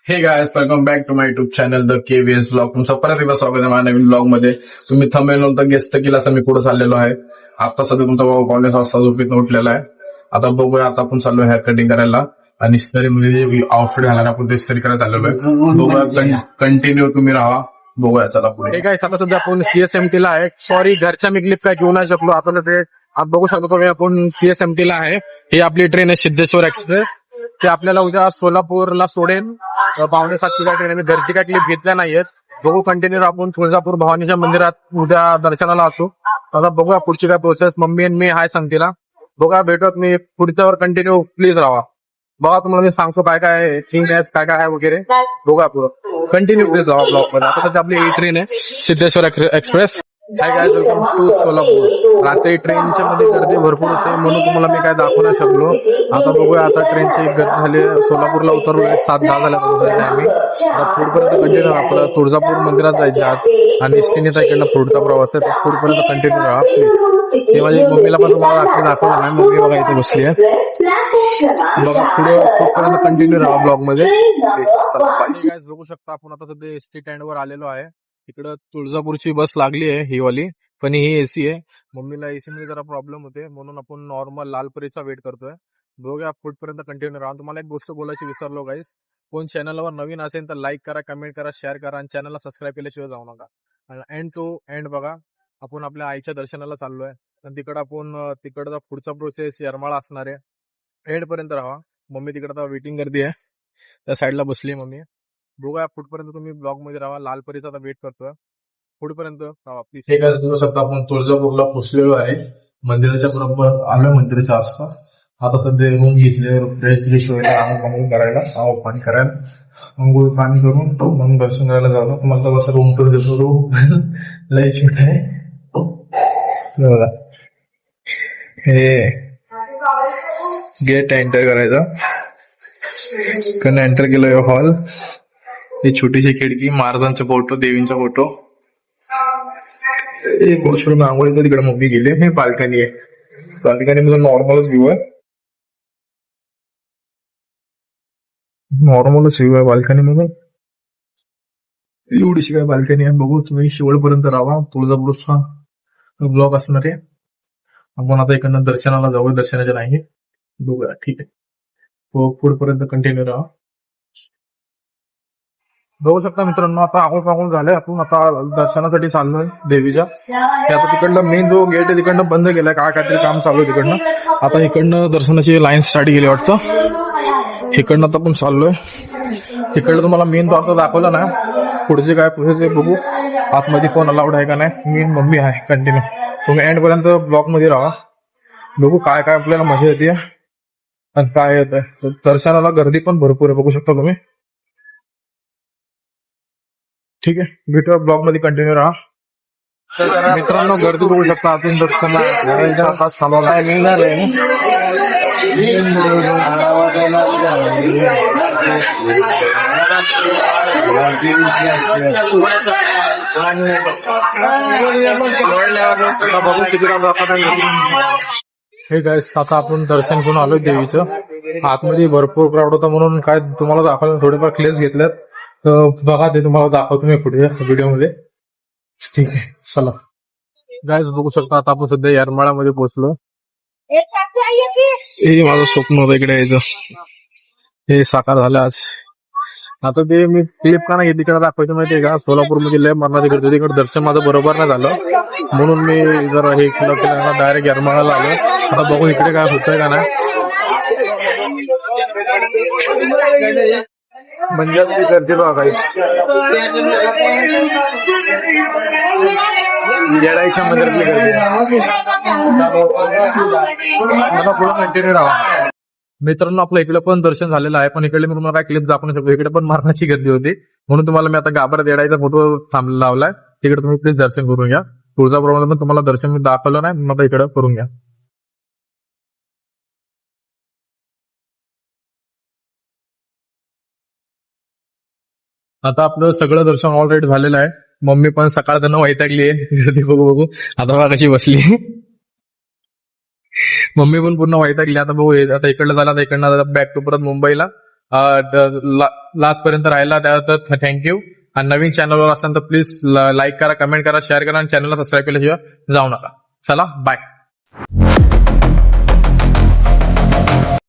हे guys, welcome back to my YouTube channel the KVS blog. तुमचं परत एकदा स्वागत आहे माझ्या नवीन ब्लॉग मध्ये. तुम्ही थंबनेल नंतर गेस्ट केला असं मी पुढे चाललेलो आहे. आता सध्या तुमचा भाऊ कॉलेज वाजता झोपेत उठलेला आहे. आता बघूया, आता आपण चाललो हेअर कटिंग करायला आणि इस्त्री म्हणजे आउटफिट घालायला आपण इस्त्री करायला चाललेलो आहे. बघूया, कंटिन्यू तुम्ही राहा. बघूया, चला पुढे. हे काय, आता सध्या आपण सीएसएमटी ला आहे. सॉरी, घरच्या मी क्लिप काय घेऊ नाही शकलो. आता ते आप बघू शकतो तुम्ही, आपण सीएसएमटी ला आहे. ही आपली ट्रेन आहे सिद्धेश्वर एक्सप्रेस. ते आपल्याला उद्या सोलापूरला सोडेन. 6:45ची काय ट्रेन आहे. मी घरची काय क्लिप घेतल्या नाहीयेत. बघू, कंटिन्यू आपण तुळजापूर भवानीच्या मंदिरात उद्या दर्शनाला असू. आता बघूया पुढची काय प्रोसेस. मम्मी आणि मी हाय सांगतीला. बघा, भेटत मी पुढच्यावर. कंटिन्यू प्लीज राहा. बघा, तुम्हाला मी सांगतो काय काय सीन आहे, काय काय आहे वगैरे. बघा पुढं, कंटिन्यू प्लीज राहा ब्लॉग मध्ये. आता सध्या आपली ही ट्रेन आहे Siddheshwar express. Hi guys, welcome to Solapur. रात्री ट्रेनच्या मध्ये गर्दी भरपूर होते म्हणून तुम्हाला मी काय दाखवू नाही शकलो. आता बघूया, आता ट्रेनची गर्दी झाली. सोलापूरला उतरलो आहे. 7:10 झाल्या आम्ही. आता पुढपर्यंत कंटिन्यू आपलं तुळजापूर मंदिरात जायचे आज आणि इष्टीनेचा इकडनं पुढचा प्रवास आहे. पुढपर्यंत कंटिन्यू राहा प्लीज. हे माझी मम्मीला पण तुम्हाला रात्री दाखवलं नाही. मम्मी बघा इथे बसली आहे. बघा, पुढपर्यंत कंटिन्यू राहा ब्लॉग मध्ये. गाइस, बघू शकता आपण आता सध्या एसटी स्टँड वर आलेलो आहे. इकडं तुळजापूरची बस लागली आहे ही वाली, पण ही एसी आहे. मम्मीला एसी मध्ये जरा प्रॉब्लेम होते म्हणून आपण नॉर्मल लालपरीचा वेट करतोय. बघूया, पुढपर्यंत कंटिन्यू राहा. तुम्हाला एक गोष्ट बोलायची विसरलो गाईस. कोण चॅनलवर नवीन असेल तर लाईक करा, कमेंट करा, शेअर करा आणि चॅनलला सबस्क्राईब केल्याशिवाय जाऊ नका. आणि एंड टू एंड बघा, आपण आपल्या आईच्या दर्शनाला चाललोय आणि तिकडं आपण तिकडचा पुढचा प्रोसेस यरमाळा असणार आहे. एंड पर्यंत राहा. मम्मी तिकडे आता वेटिंग करते आहे, त्या साईडला बसली मम्मी. बघूया, पुढपर्यंत तुम्ही ब्लॉग मध्ये राहा. लालपरीचा आता वेट करतोय. पुढपर्यंत राहा प्लीज. हे काय, तुम्ही शकता आपण तुळजापूरला पोहोचलेलो आहे. मंदिराच्या बरोबर आलोय, मंदिराच्या आसपास. आता सध्या रूम घेतले, फ्रेश व्हायला, आंघोळ करायला, पाणी करायला, आंघोळ पाणी करून मग दर्शन करायला जातो. तुम्हाला कसं रूम तर देतो. रूम लय छोट आहे. बघा, हे गेट एंटर करायचा. कडनं एंटर केलं हॉल. ही छोटीशी खिडकी, महाराजांचा फोटो, देवींचा फोटो, एक वॉशरूम, आंघोळीचं तिकडे मम्मी गेली. हे बाल्कनी आहे. बाल्कनी मध्ये नॉर्मलच व्ह्यू आहे. नॉर्मलच व्ह्यू आहे बाल्कनी मध्ये. एवढीशी काय बाल्कनी आहे. बघू, तुम्ही शेवटपर्यंत राहा. तुळजापूरचा ब्लॉग असणार आहे. आपण आता इकडनं दर्शनाला जाऊ. दर्शनाच्या नाही, बघूया. ठीक आहे, पुढपर्यंत कंटिन्यू राहा. बघू शकता मित्रांनो, आता आंघोळ पांघोळ झालंय. आपण आता दर्शनासाठी चाललोय देवीच्या. आता तिकडनं मेन जो गेट आहे तिकडनं बंद केलाय. काय काहीतरी काम चालू आहे तिकडनं. आता इकडनं दर्शनाची लाईन स्टार्ट केली वाटतं. इकडनं आता आपण चाललोय. तिकडलं तुम्हाला मेन तो आता दाखवला ना. पुढचे काय प्रोसेस आहे बघू. आतमध्ये फोन अलाउड आहे का नाही. मेन मम्मी आहे. कंटिन्यू तुम्ही एंड पर्यंत ब्लॉग मध्ये राहा. बघू काय काय आपल्याला मजा येते आणि काय येत आहे. दर्शनाला गर्दी पण भरपूर आहे, बघू शकता तुम्ही. ठीक आहे, भेटूया ब्लॉग मध्ये. कंटिन्यू राहा मित्रांनो. गर्दी बघू शकता. अजून दर्शनाला थांबवला निघणार आहे. हे गाइस, आता आपण दर्शन करून आलोय देवीचं. आतमध्ये भरपूर क्राऊड होता म्हणून काय तुम्हाला दाखवायला थोडेफार क्लिप घेतल्यात. तर बघा, ते तुम्हाला दाखवतो मी पुढे व्हिडिओ मध्ये. ठीक आहे, चला गाइस. बघू शकता आता आपण सध्या येरमाळ्यामध्ये पोहोचलो. हे माझं स्वप्न होतं इकडे यायचं, हे साकार झालं आज. आता ते मी क्लिप का नाही तिकडे दाखवायचं माहितीये का. सोलापूरमध्ये लय मरणाची गर्दी होती. तिकडे दर्शन माझं बरोबर नाही झालं म्हणून मी जरा हे केलं, डायरेक्ट येरमाळ्याला आलो. आता बघू इकडे काय होतंय का नाही. म्हणजे गर्दी बघा गाइस. येडाईच्या मंदिरातली गर्दी. आता पुढे कंटिन्यू राहा मित्रांनो. आपलं इकडे पण दर्शन झालेलं आहे, पण इकडे मी तुम्हाला काय क्लिप दाखवू शकतो. इकडे पण मारण्याची गर्दी होती म्हणून तुम्हाला मी आता गाभाऱ्यात येडाईचा फोटो लावलाय. तिकडे तुम्ही प्लीज दर्शन करून घ्या. तुळजापूरमध्ये पण तुम्हाला दर्शन मी दाखवलं नाही, मग इकडे करून घ्या. आता आपलं सगळं दर्शन ऑलरेडी झालेलं आहे. मम्मी पण सकाळ त्यांना वैतागली आहे. बघू बघू आता बघा कशी बसली. मम्मी पण पूर्ण वैतागली. आता बघू, आता इकडलं झालं, आता इकडनं बॅक टू परत मुंबईला. लास्ट पर्यंत राहिला त्याबद्दल थँक्यू. आणि नवीन चॅनलवर असाल तर प्लीज लाईक करा, कमेंट करा, शेअर करा आणि चॅनलला सबस्क्राईब केल्याशिवाय जाऊ नका. चला बाय.